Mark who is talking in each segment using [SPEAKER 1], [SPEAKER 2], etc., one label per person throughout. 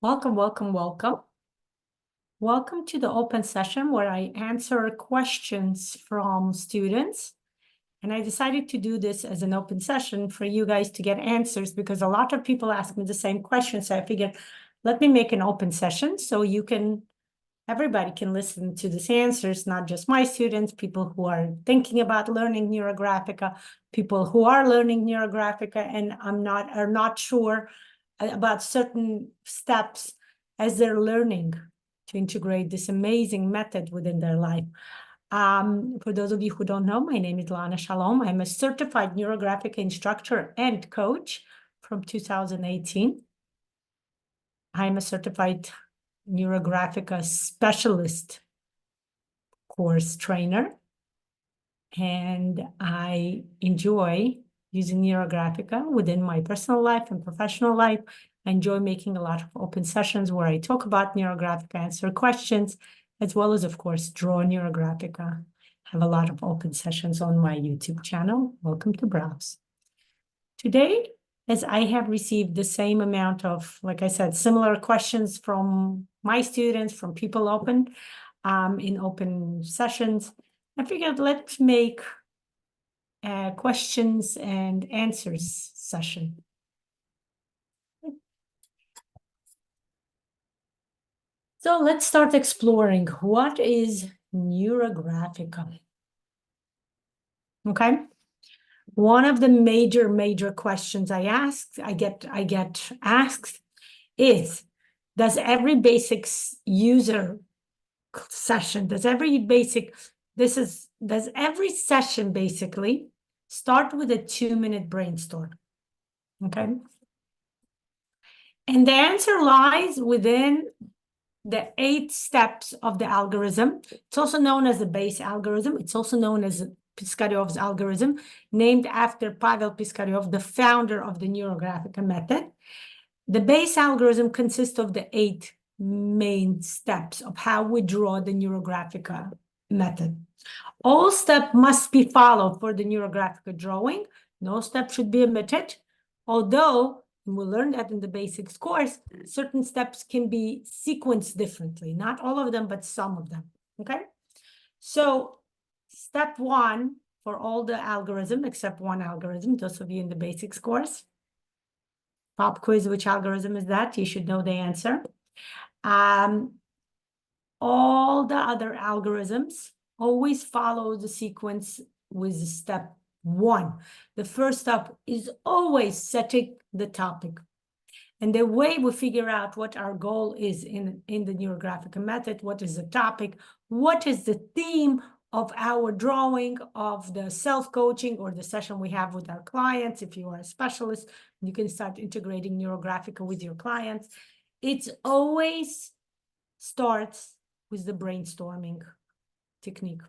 [SPEAKER 1] Welcome, welcome, welcome. Welcome to the open session where I answer questions from students. And I decided to do this as an open session for you guys to get answers because a lot of people ask me the same questions. So I figured, let me make an open session so everybody can listen to these answers, not just my students, people who are thinking about learning Neurographica, people who are learning Neurographica and are not sure about certain steps as they're learning to integrate this amazing method within their life. For those of you who don't know, my name is Lana. Shalom. I'm a certified neurographic instructor and coach from 2018. I'm a certified Neurographica specialist course trainer, and I enjoy using Neurographica within my personal life and professional life. I enjoy making a lot of open sessions where I talk about Neurographica, answer questions, as well as, of course, draw Neurographica. I have a lot of open sessions on my YouTube channel. Welcome to browse. Today, as I have received the same amount of, like I said, similar questions from my students, from people in open sessions, I figured let's make a questions and answers session. So let's start exploring what is Neurographica. Okay. One of the major questions I get asked is, does every basics user session, does every session basically start with a 2-minute brainstorm? Okay. And the answer lies within the 8 steps of the algorithm. It's also known as the base algorithm. It's also known as Piskaryov's algorithm, named after Pavel Piskaryov, the founder of the Neurographic method. The base algorithm consists of the 8 main steps of how we draw the Neurographic method. All steps must be followed for the Neurographic drawing. No step should be omitted, although, and we'll learn that in the basics course, certain steps can be sequenced differently. Not all of them, but some of them, okay? So step 1 for all the algorithm, except one algorithm, those of you in the basics course. Pop quiz, which algorithm is that? You should know the answer. All the other algorithms always follow the sequence with step 1. The first step is always setting the topic. And the way we figure out what our goal is in the Neurographic method, what is the topic, what is the theme of our drawing, of the self-coaching or the session we have with our clients. If you are a specialist, you can start integrating Neurographic with your clients. It always starts with the brainstorming technique.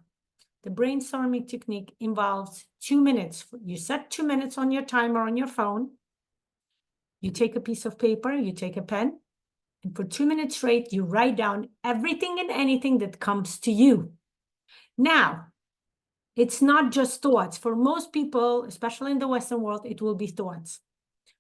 [SPEAKER 1] The brainstorming technique involves 2 minutes. You set 2 minutes on your timer on your phone. You take a piece of paper, you take a pen, and for 2 minutes straight, you write down everything and anything that comes to you. Now, it's not just thoughts. For most people, especially in the Western world, it will be thoughts.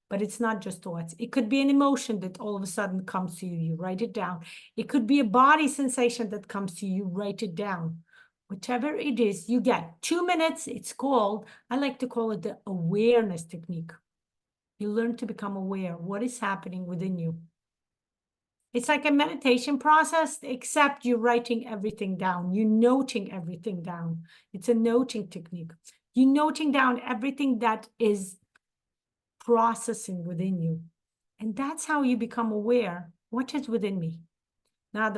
[SPEAKER 1] But it's not just thoughts. It could be an emotion that all of a sudden comes to you. You write it down. It could be a body sensation that comes to you. You write it down. Whatever it is, you get 2 minutes. It's called, I like to call it the awareness technique. You learn to become aware of what is happening within you. It's like a meditation process, except you're writing everything down. You're noting everything down. It's a noting technique. You're noting down everything that is processing within you. And that's how you become aware. What is within me? Now,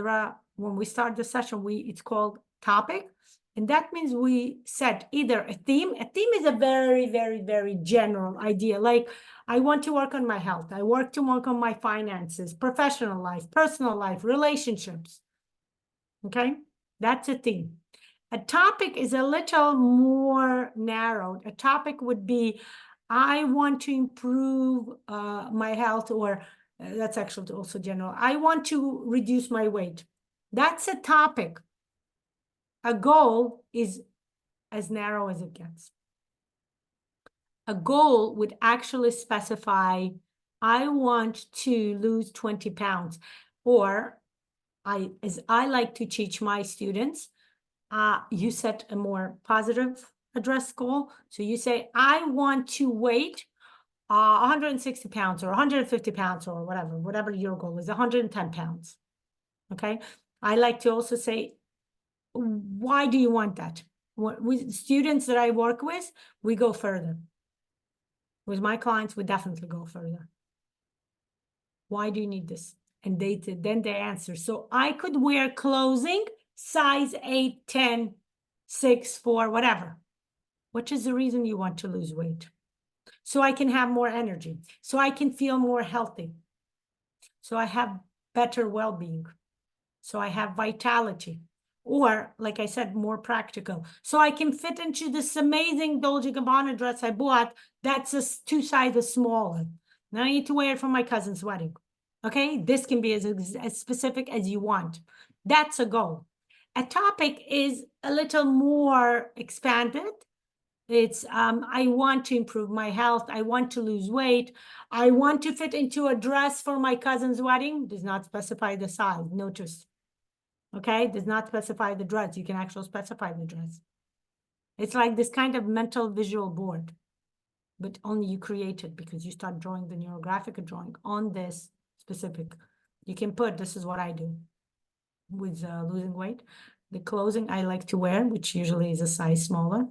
[SPEAKER 1] when we start the session, it's called topic. And that means we set either a theme. A theme is a very general idea. Like, I want to work on my health. I want to work on my finances, professional life, personal life, relationships. Okay? That's a theme. A topic is a little more narrowed. A topic would be, I want to improve my health, or that's actually also general. I want to reduce my weight. That's a topic. A goal is as narrow as it gets. A goal would actually specify I want to lose 20 pounds. Or as I like to teach my students, you set a more positive address goal. So you say, I want to weight 160 pounds or 150 pounds or whatever your goal is, 110 pounds. Okay. I like to also say, why do you want that? With students that I work with, we go further. With my clients, we definitely go further. Why do you need this? And then they answer. So I could wear clothing size 8, 10, 6, 4, whatever. Which is the reason you want to lose weight? So I can have more energy. So I can feel more healthy. So I have better well-being. So I have vitality. Or, like I said, more practical. So I can fit into this amazing Dolce & Gabbana dress I bought that's just 2 sizes smaller. Now I need to wear it for my cousin's wedding. Okay, this can be as specific as you want. That's a goal. A topic is a little more expanded. It's I want to improve my health. I want to lose weight. I want to fit into a dress for my cousin's wedding. Does not specify the size. Notice. Okay, does not specify the dress. You can actually specify the dress. It's like this kind of mental visual board, but only you create it because you start drawing the neurographic drawing on this specific. You can put, this is what I do with losing weight. The clothing I like to wear, which usually is a size smaller,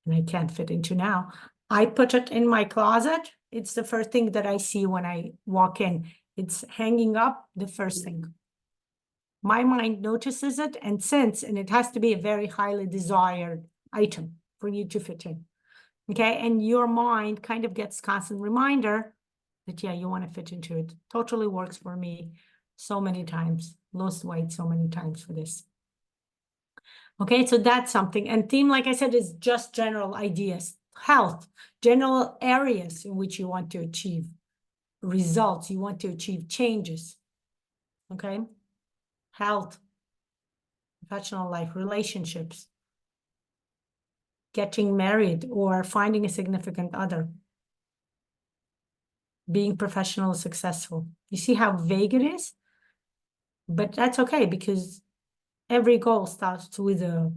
[SPEAKER 1] and I can't fit into now. I put it in my closet. It's the first thing that I see when I walk in. It's hanging up, the first thing. My mind notices it and it has to be a very highly desired item for you to fit in. Okay, and your mind kind of gets constant reminder that, yeah, you want to fit into it. Totally works for me so many times. Lost weight so many times for this. Okay, so that's something. And theme, like I said, is just general ideas, health, general areas in which you want to achieve results, you want to achieve changes. Okay, health, professional life, relationships, getting married or finding a significant other, being professionally successful. You see how vague it is? But that's okay because every goal starts with a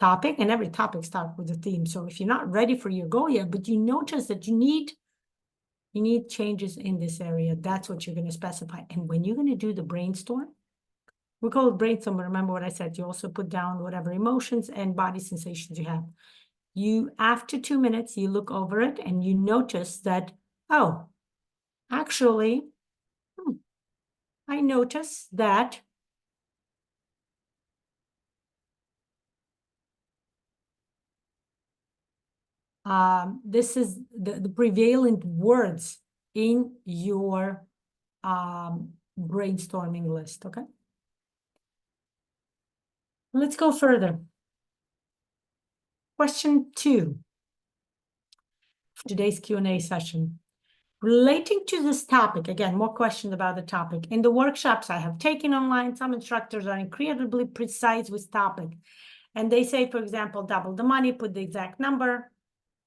[SPEAKER 1] topic and every topic starts with a theme. So if you're not ready for your goal yet, but you notice that you need changes in this area, that's what you're going to specify. And when you're going to do the brainstorm, we call it brainstorm, but remember what I said, you also put down whatever emotions and body sensations you have. You, after 2 minutes, you look over it and you notice that, oh, actually, I notice that this is the prevalent words in your brainstorming list, okay? Let's go further. Question 2 for today's Q&A session. Relating to this topic, again, more questions about the topic. In the workshops I have taken online, some instructors are incredibly precise with topic. And they say, for example, double the money, put the exact number.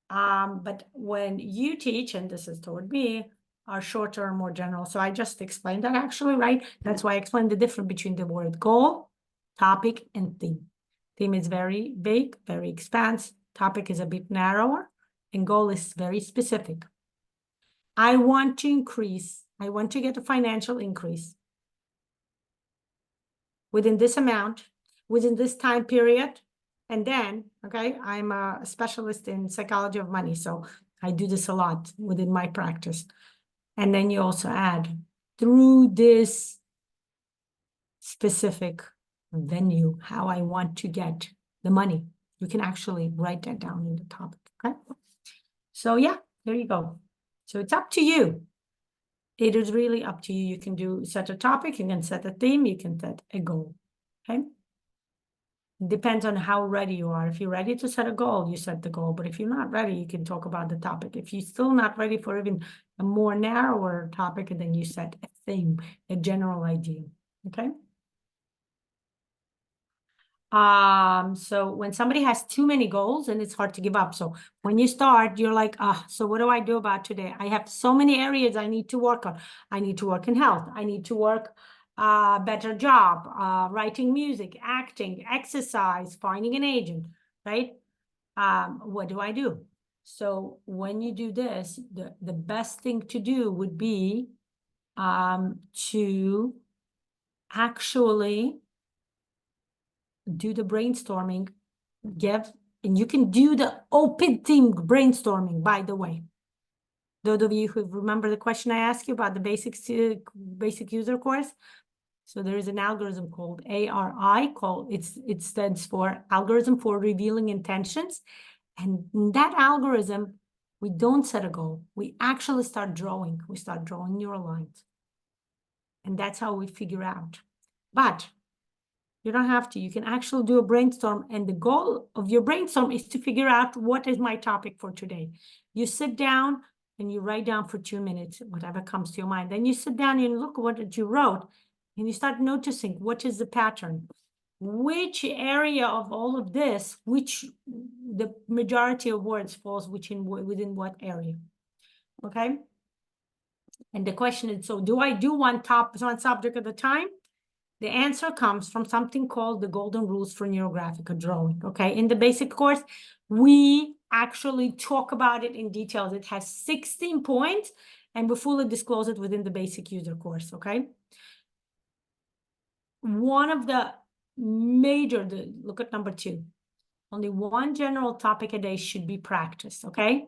[SPEAKER 1] But when you teach, and this is toward me, are shorter or more general. So I just explained that actually, right? That's why I explained the difference between the word goal, topic, and theme. Theme is very vague, very expansive. Topic is a bit narrower, and goal is very specific. I want to increase, I want to get a financial increase within this amount, within this time period. And then, okay, I'm a specialist in psychology of money, so I do this a lot within my practice. And then you also add through this specific venue, how I want to get the money. You can actually write that down in the topic, okay? So yeah, there you go. So it's up to you. It is really up to you. You can set a topic, you can set a theme, you can set a goal, okay? It depends on how ready you are. If you're ready to set a goal, you set the goal. But if you're not ready, you can talk about the topic. If you're still not ready for even a more narrower topic, then you set a theme, a general idea, okay? So when somebody has too many goals, and it's hard to give up. So when you start, you're like, so what do I do about today? I have so many areas I need to work on. I need to work in health. I need to work better job, writing music, acting, exercise, finding an agent, right? What do I do? So when you do this, the best thing to do would be to actually do the brainstorming, and you can do the open theme brainstorming, by the way. Those of you who remember the question I asked you about the basic user course. So there is an algorithm called ARI, it stands for Algorithm for Revealing Intentions. And in that algorithm, we don't set a goal. We actually start drawing. We start drawing neural lines. And that's how we figure out. But you don't have to. You can actually do a brainstorm. And the goal of your brainstorm is to figure out what is my topic for today. You sit down and you write down for 2 minutes, whatever comes to your mind. Then you sit down and you look at what you wrote and you start noticing what is the pattern. Which area of all of this, which the majority of words falls within what area, okay? And the question is, so do I do one subject at a time? The answer comes from something called the golden rules for neurographic drawing, okay? In the basic course, we actually talk about it in details. It has 16 points, and we fully disclose it within the basic user course, okay? One of the look at number 2. Only one general topic a day should be practiced, okay?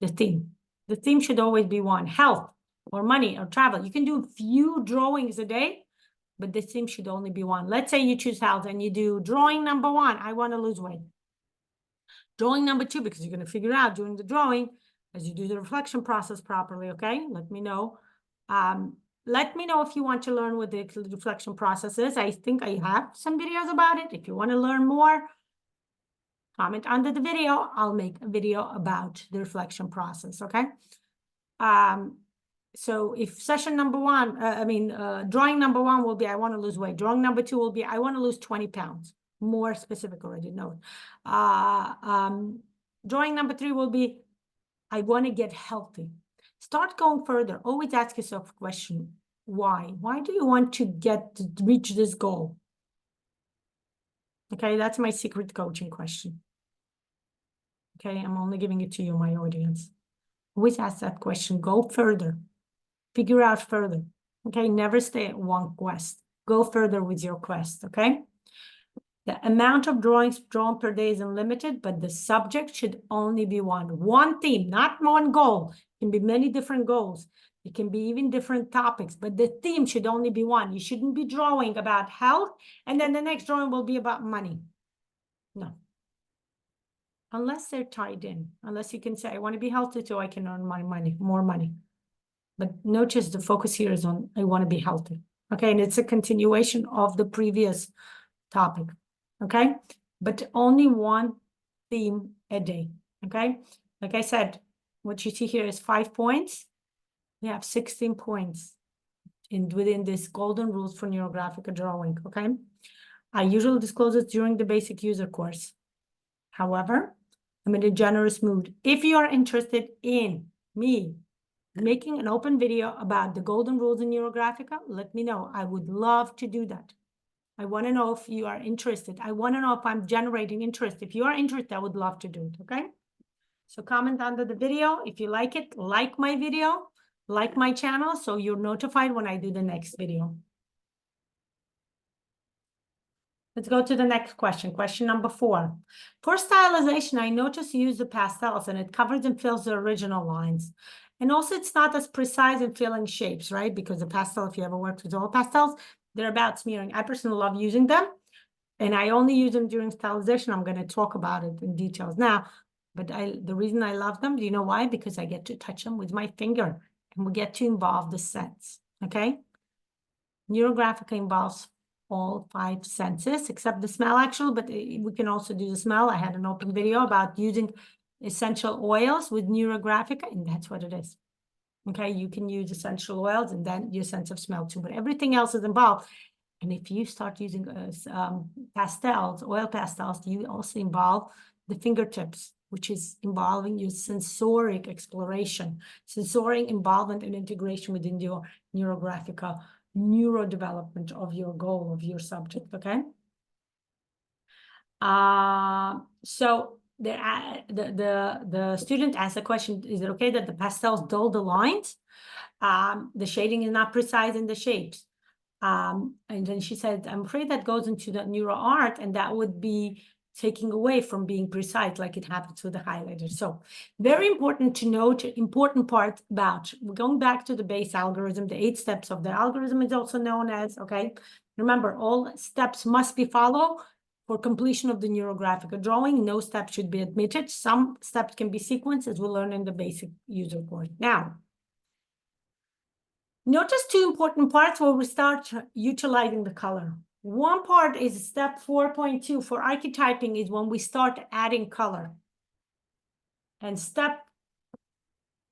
[SPEAKER 1] The theme. The theme should always be one: health or money or travel. You can do a few drawings a day, but the theme should only be one. Let's say you choose health and you do drawing number 1, I want to lose weight. Drawing number 2, because you're going to figure out during the drawing, as you do the reflection process properly, okay? Let me know. Let me know if you want to learn what the reflection process is. I think I have some videos about it. If you want to learn more, comment under the video. I'll make a video about the reflection process, okay? So if session number 1, drawing number 1 will be, I want to lose weight. Drawing number 2 will be, I want to lose 20 pounds. More specific already, no. Drawing number 3 will be, I want to get healthy. Start going further. Always ask yourself a question. Why? Why do you want to reach this goal? Okay, that's my secret coaching question. Okay, I'm only giving it to you, my audience. Always ask that question. Go further. Figure out further. Okay, never stay at one quest. Go further with your quest, okay? The amount of drawings drawn per day is unlimited, but the subject should only be one. One theme, not one goal. It can be many different goals. It can be even different topics, but the theme should only be one. You shouldn't be drawing about health, and then the next drawing will be about money. No. Unless they're tied in. Unless you can say, I want to be healthy so I can earn more money. But notice the focus here is on, I want to be healthy. Okay, and it's a continuation of the previous topic. Okay, but only one theme a day. Okay, like I said, what you see here is 5 points. We have 16 points within this golden rules for neurographic drawing. Okay, I usually disclose it during the basic user course. However, I'm in a generous mood. If you are interested in me making an open video about the golden rules in Neurographica, let me know. I would love to do that. I want to know if you are interested. I want to know if I'm generating interest. If you are interested, I would love to do it, okay? So comment under the video. If you like it, like my video, like my channel, so you're notified when I do the next video. Let's go to the next question. Question number 4. For stylization, I notice you use the pastels and it covers and fills the original lines. And also it's not as precise in filling shapes, right? Because the pastel, if you ever worked with all pastels, they're about smearing. I personally love using them. And I only use them during stylization. I'm going to talk about it in details now. But the reason I love them, do you know why? Because I get to touch them with my finger. And we get to involve the sense, okay? Neurographica involves all 5 senses, except the smell, actually, but we can also do the smell. I had an open video about using essential oils with Neurographica, and that's what it is. Okay, you can use essential oils and then your sense of smell too, but everything else is involved. And if you start using pastels, oil pastels, you also involve the fingertips, which is involving your sensoric exploration, sensoric involvement and integration within your Neurographica, neurodevelopment of your goal, of your subject, okay? So the student asked the question, is it okay that the pastels dull the lines? The shading is not precise in the shapes. And then she said, I'm afraid that goes into the neuro art, and that would be taking away from being precise, like it happens with the highlighter. So very important to note, important part about, we're going back to the base algorithm, the 8 steps of the algorithm is also known as, okay? Remember, all steps must be followed for completion of the neurographic drawing. No step should be omitted. Some steps can be sequenced, as we'll learn in the basic user course. Now, notice 2 important parts where we start utilizing the color. One part is step 4.2 for archetyping, is when we start adding color. And step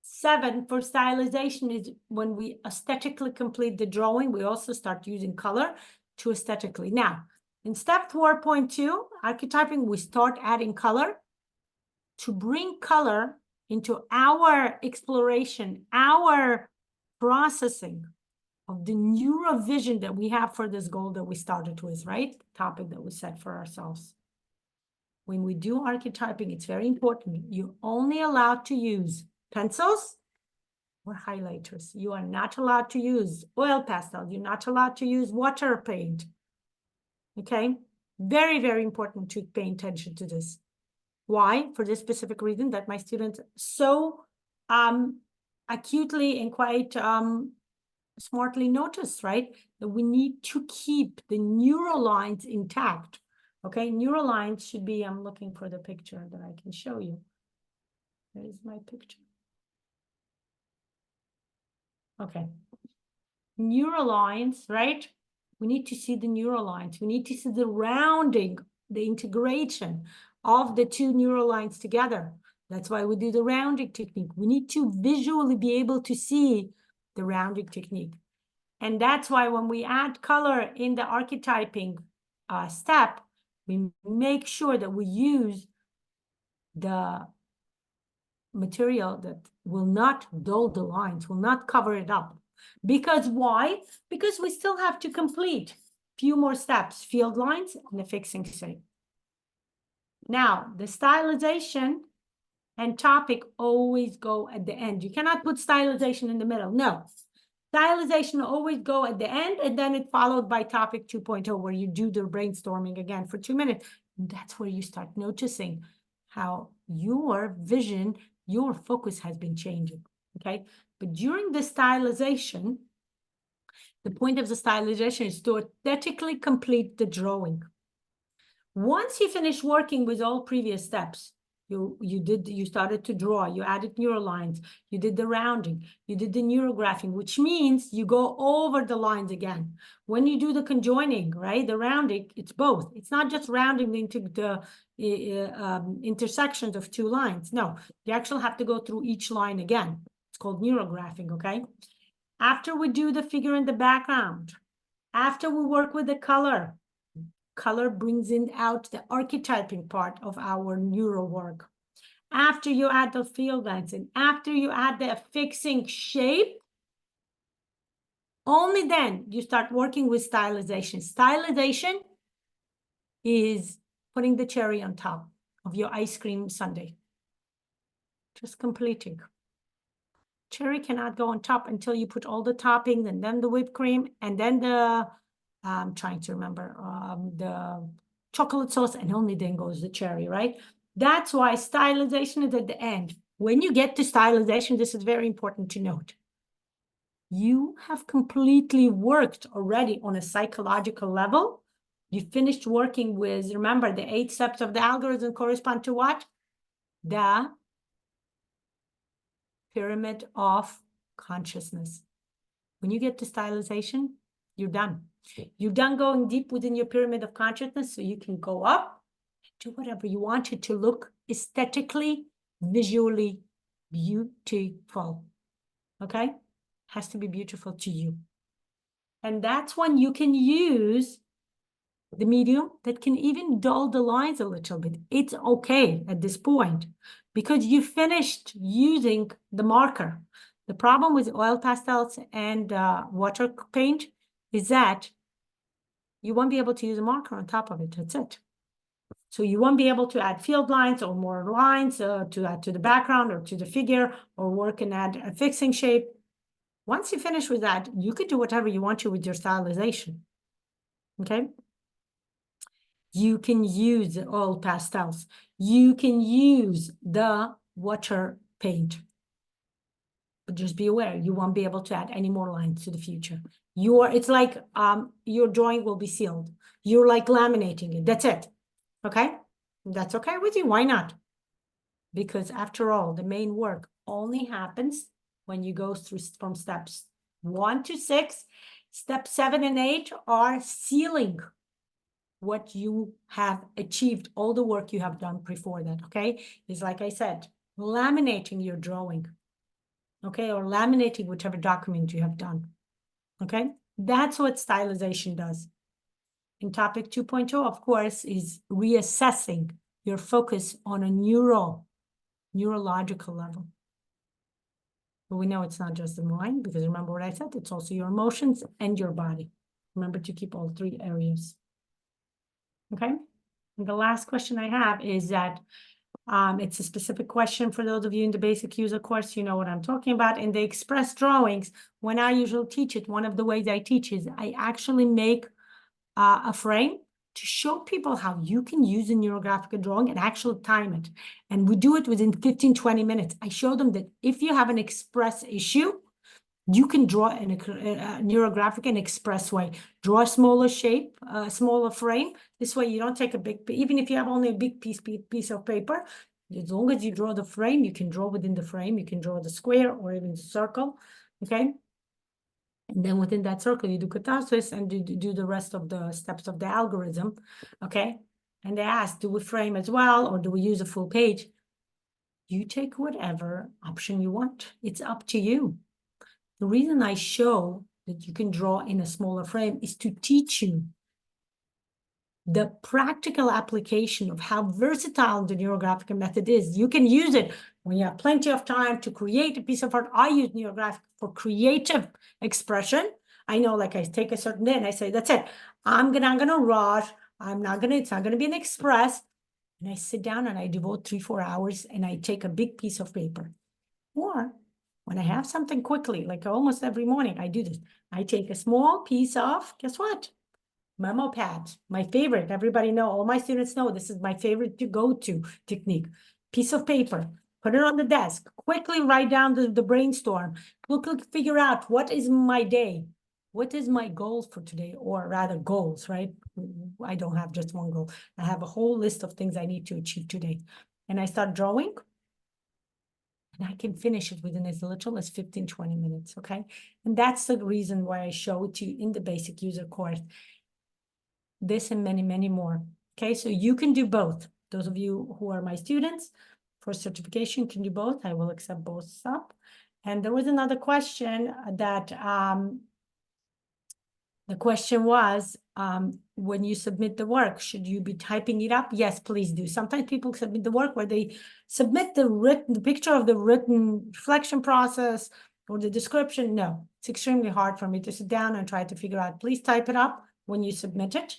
[SPEAKER 1] 7 for stylization is when we aesthetically complete the drawing. We also start using color to aesthetically. Now, in step 4.2, archetyping, we start adding color to bring color into our exploration, our processing of the neuro vision that we have for this goal that we started with, right? Topic that we set for ourselves. When we do archetyping, it's very important. You're only allowed to use pencils or highlighters. You are not allowed to use oil pastel. You're not allowed to use water paint. Okay? Very, very important to pay attention to this. Why? For this specific reason that my students so acutely and quite smartly noticed, right? That we need to keep the neural lines intact. Okay, neural lines should be, I'm looking for the picture that I can show you. Where is my picture? Okay. Neural lines, right? We need to see the neural lines. We need to see the rounding, the integration of the 2 neural lines together. That's why we do the rounding technique. We need to visually be able to see the rounding technique. And that's why when we add color in the archetyping step, we make sure that we use the material that will not dull the lines, will not cover it up. Because why? Because we still have to complete few more steps, field lines and the fixing shape. Now, the stylization and topic always go at the end. You cannot put stylization in the middle. No. Stylization always go at the end, and then it's followed by topic 2.0, where you do the brainstorming again for 2 minutes. And that's where you start noticing how your vision, your focus has been changing, okay? But during the stylization, the point of the stylization is to aesthetically complete the drawing. Once you finish working with all previous steps, you started to draw, you added neural lines, you did the rounding, you did the neurographing, which means you go over the lines again. When you do the conjoining, right, the rounding, it's both. It's not just rounding into the intersections of 2 lines. No, you actually have to go through each line again. It's called neurographing, okay? After we do the figure in the background, after we work with the color, color brings in out the archetyping part of our neural work. After you add the field lines and after you add the fixing shape, only then you start working with stylization. Stylization is putting the cherry on top of your ice cream sundae. Just completing. Cherry cannot go on top until you put all the toppings and then the whipped cream and then the I'm trying to remember the chocolate sauce, and only then goes the cherry, right? That's why stylization is at the end. When you get to stylization, this is very important to note. You have completely worked already on a psychological level. You finished working with, remember, the 8 steps of the algorithm correspond to what? The pyramid of consciousness. When you get to stylization, you're done. You're done going deep within your pyramid of consciousness, so you can go up and do whatever you want it to look aesthetically, visually beautiful. Okay? Has to be beautiful to you. And that's when you can use the medium that can even dull the lines a little bit. It's okay at this point because you finished using the marker. The problem with oil pastels and water paint is that you won't be able to use a marker on top of it. That's it. So you won't be able to add field lines or more lines to add to the background or to the figure or work and add a fixing shape. Once you finish with that, you could do whatever you want to with your stylization. Okay? You can use oil pastels. You can use the water paint. But just be aware, you won't be able to add any more lines to the future. It's like your drawing will be sealed. You're like laminating it. That's it. Okay? That's okay with you. Why not? Because after all, the main work only happens when you go through from steps 1 to 6. Step 7 and 8 are sealing what you have achieved, all the work you have done before that, okay? Is like I said, laminating your drawing, okay? Or laminating whichever document you have done, okay? That's what stylization does. In topic 2.0, of course, is reassessing your focus on a neurological level. But we know it's not just the mind, because remember what I said, it's also your emotions and your body. Remember to keep all 3 areas. Okay? And the last question I have is that it's a specific question for those of you in the basic user course, you know what I'm talking about. In the express drawings, when I usually teach it, one of the ways I teach is I actually make a frame to show people how you can use a neurographic drawing and actually time it. And we do it within 15, 20 minutes. I show them that if you have an express issue, you can draw in a neurographic and express way. Draw a smaller shape, a smaller frame. This way you don't take a big, even if you have only a big piece of paper, as long as you draw the frame, you can draw within the frame, you can draw the square or even the circle, okay? And then within that circle, you do catharsis and do the rest of the steps of the algorithm, okay? And they ask, do we frame as well, or do we use a full page? You take whatever option you want. It's up to you. The reason I show that you can draw in a smaller frame is to teach you the practical application of how versatile the neurographic method is. You can use it when you have plenty of time to create a piece of art. I use neurographic for creative expression. I know, like, I take a certain day and I say, that's it. I'm gonna rush. It's not gonna be an express. And I sit down and I devote 3-4 hours and I take a big piece of paper. Or when I have something quickly, like almost every morning, I do this. I take a small piece of, guess what? Memo pads, my favorite. Everybody know, all my students know this is my favorite to go to technique. Piece of paper, put it on the desk, quickly write down the brainstorm, quickly figure out what is my day, what is my goals for today, or rather goals, right? I don't have just one goal. I have a whole list of things I need to achieve today. And I start drawing. And I can finish it within as little as 15, 20 minutes, okay? And that's the reason why I show it to you in the basic user course. This and many, many more, okay? So you can do both. Those of you who are my students for certification can do both. I will accept both up. And there was another question that, the question was, when you submit the work, should you be typing it up? Yes, please do. Sometimes people submit the work where they submit the picture of the written reflection process or the description. No, it's extremely hard for me to sit down and try to figure out. Please type it up when you submit it.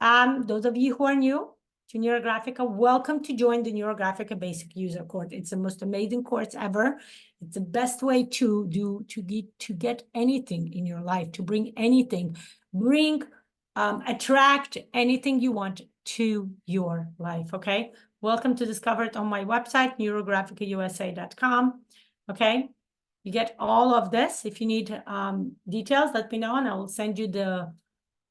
[SPEAKER 1] Those of you who are new to Neurographica, welcome to join the Neurographica Basic User Course. It's the most amazing course ever. It's the best way to get anything in your life, to bring anything, attract anything you want to your life, okay? Welcome to discover it on my website, NeuroGraphicaUSA.com, okay? You get all of this. If you need details, let me know and I will send you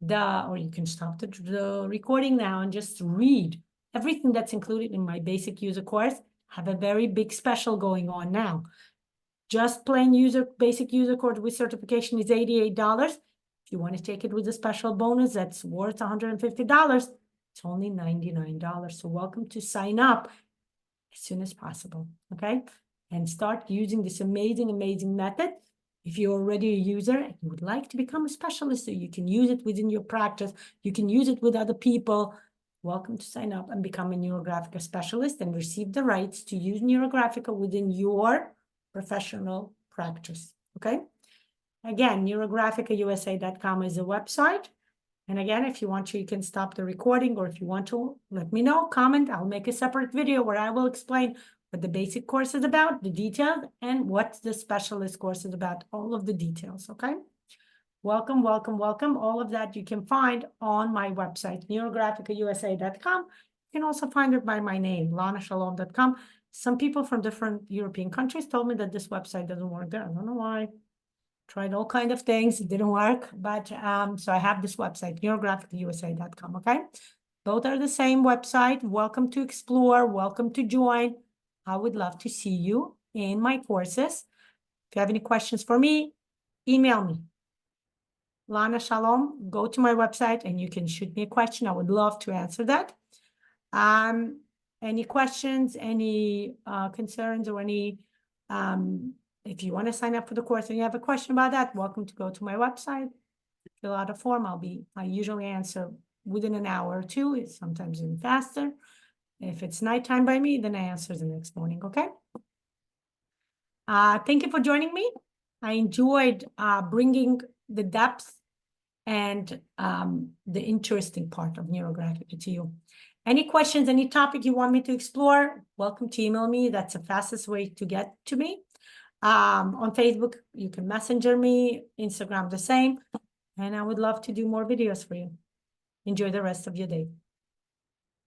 [SPEAKER 1] or you can stop the recording now and just read everything that's included in my basic user course. I have a very big special going on now. Just plain basic user course with certification is $88. If you want to take it with a special bonus that's worth $150, it's only $99. So welcome to sign up as soon as possible, okay? And start using this amazing, amazing method If you're already a user and you would like to become a specialist so you can use it within your practice, you can use it with other people, welcome to sign up and become a Neurographica specialist and receive the rights to use Neurographica within your professional practice, okay? Again, NeurographicaUSA.com is a website. And again, if you want to, you can stop the recording, or if you want to, let me know, comment. I'll make a separate video where I will explain what the basic course is about, the details, and what the specialist course is about, all of the details, okay? Welcome, welcome, welcome. All of that you can find on my website, NeurographicaUSA.com. You can also find it by my name, LanaShalom.com. Some people from different European countries told me that this website doesn't work there. I don't know why. Tried all kinds of things, it didn't work, but so I have this website, NeuroGraphicUSA.com, okay? Both are the same website. Welcome to explore, welcome to join. I would love to see you in my courses. If you have any questions for me, email me. Lana Shalom, go to my website and you can shoot me a question. I would love to answer that. Any questions, any concerns, or any if you want to sign up for the course and you have a question about that, welcome to go to my website, fill out a form. I usually answer within an hour or two, sometimes even faster. If it's nighttime by me, then I answer the next morning, okay? Thank you for joining me. I enjoyed bringing the depth and the interesting part of Neurographic to you. Any questions, any topic you want me to explore, welcome to email me. That's the fastest way to get to me. On Facebook, you can messenger me, Instagram the same, and I would love to do more videos for you. Enjoy the rest of your day.